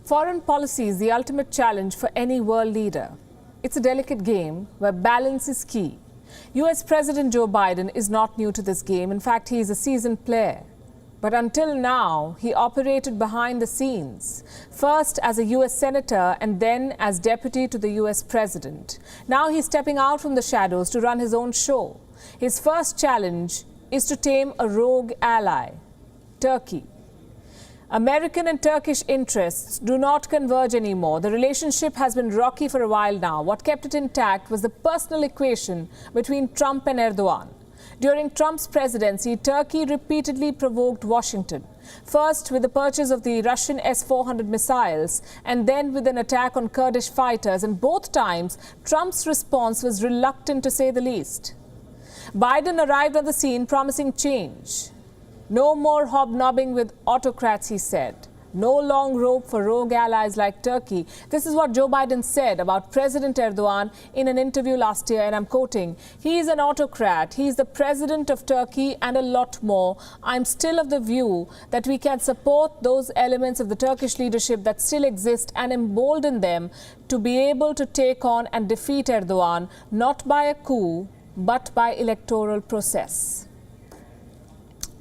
Foreign policy is the ultimate challenge for any world leader. It's a delicate game where balance is key. US President Joe Biden is not new to this game. In fact, he is a seasoned player. But until now, he operated behind the scenes, first as a US senator and then as deputy to the US president. Now he's stepping out from the shadows to run his own show. His first challenge is to tame a rogue ally, Turkey. American and Turkish interests do not converge anymore. The relationship has been rocky for a while now. What kept it intact was the personal equation between Trump and Erdogan. During Trump's presidency, Turkey repeatedly provoked Washington, first with the purchase of the Russian S-400 missiles and then with an attack on Kurdish fighters, and both times Trump's response was reluctant to say the least. Biden arrived on the scene promising change. No more hobnobbing with autocrats, he said. No long rope for rogue allies like Turkey. This is what Joe Biden said about President Erdogan in an interview last year, and I'm quoting, "He is an autocrat. He is the president of Turkey and a lot more. I'm still of the view that we can support those elements of the Turkish leadership that still exist and embolden them to be able to take on and defeat Erdogan, not by a coup, but by electoral process."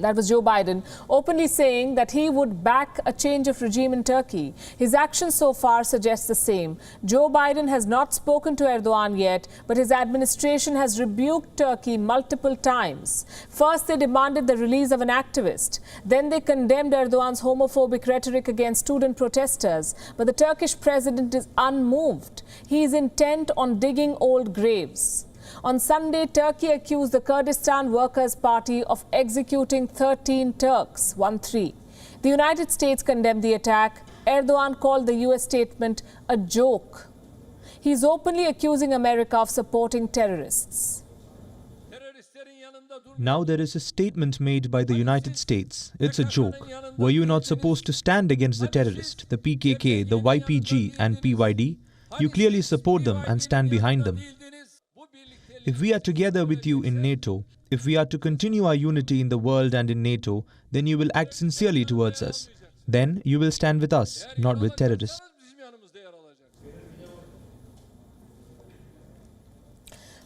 That was Joe Biden openly saying that he would back a change of regime in Turkey. His actions so far suggest the same. Joe Biden has not spoken to Erdogan yet, but his administration has rebuked Turkey multiple times. First, they demanded the release of an activist. Then they condemned Erdogan's homophobic rhetoric against student protesters. But the Turkish president is unmoved. He is intent on digging old graves. On Sunday, Turkey accused the Kurdistan Workers' Party of executing 13 Turks, 1-3. The United States condemned the attack. Erdogan called the US statement a joke. He's openly accusing America of supporting terrorists. Now there is a statement made by the United States. It's a joke. Were you not supposed to stand against the terrorists, the PKK, the YPG and PYD? You clearly support them and stand behind them. If we are together with you in NATO, if we are to continue our unity in the world and in NATO, then you will act sincerely towards us. Then you will stand with us, not with terrorists.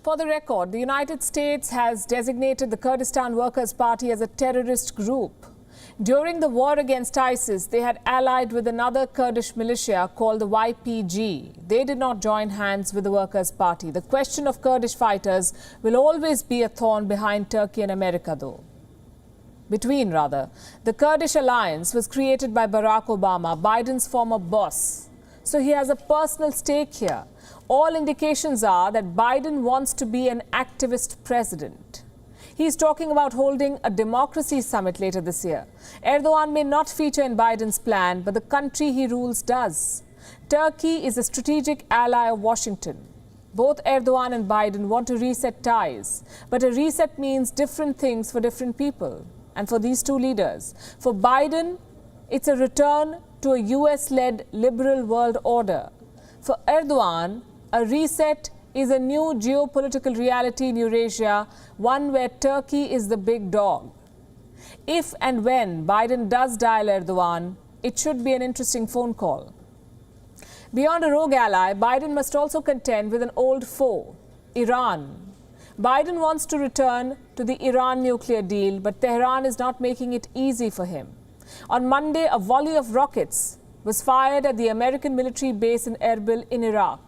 For the record, the United States has designated the Kurdistan Workers' Party as a terrorist group. During the war against ISIS, they had allied with another Kurdish militia called the YPG. They did not join hands with the Workers' Party. The question of Kurdish fighters will always be a thorn behind Turkey and America, though. The Kurdish alliance was created by Barack Obama, Biden's former boss. So he has a personal stake here. All indications are that Biden wants to be an activist president. He's talking about holding a democracy summit later this year. Erdogan may not feature in Biden's plan, but the country he rules does. Turkey is a strategic ally of Washington. Both Erdogan and Biden want to reset ties, but a reset means different things for different people. And for these two leaders, for Biden, it's a return to a US-led liberal world order. For Erdogan, a reset is a new geopolitical reality in Eurasia, one where Turkey is the big dog. If and when Biden does dial Erdogan, it should be an interesting phone call. Beyond a rogue ally, Biden must also contend with an old foe, Iran. Biden wants to return to the Iran nuclear deal, but Tehran is not making it easy for him. On Monday, a volley of rockets was fired at the American military base in Erbil in Iraq.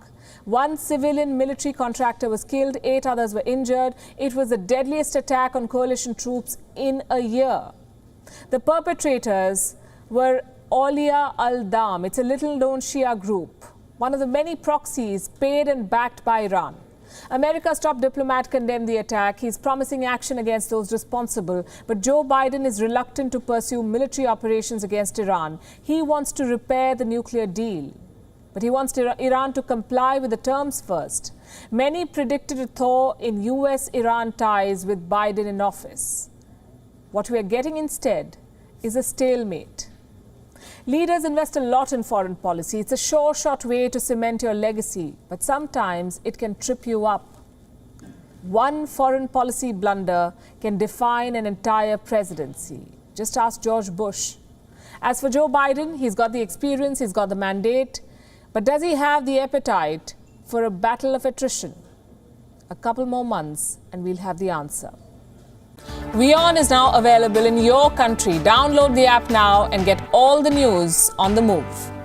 One civilian military contractor was killed, 8 others were injured. It was the deadliest attack on coalition troops in a year. The perpetrators were Aulia al-Dam. It's a little-known Shia group, one of the many proxies paid and backed by Iran. America's top diplomat condemned the attack. He's promising action against those responsible. But Joe Biden is reluctant to pursue military operations against Iran. He wants to repair the nuclear deal. But he wants Iran to comply with the terms first. Many predicted a thaw in US-Iran ties with Biden in office. What we are getting instead is a stalemate. Leaders invest a lot in foreign policy. It's a sure shot way to cement your legacy, but sometimes it can trip you up. One foreign policy blunder can define an entire presidency. Just ask George Bush. As for Joe Biden, he's got the experience, he's got the mandate, but does he have the appetite for a battle of attrition? A couple more months and we'll have the answer. WION is now available in your country. Download the app now and get all the news on the move.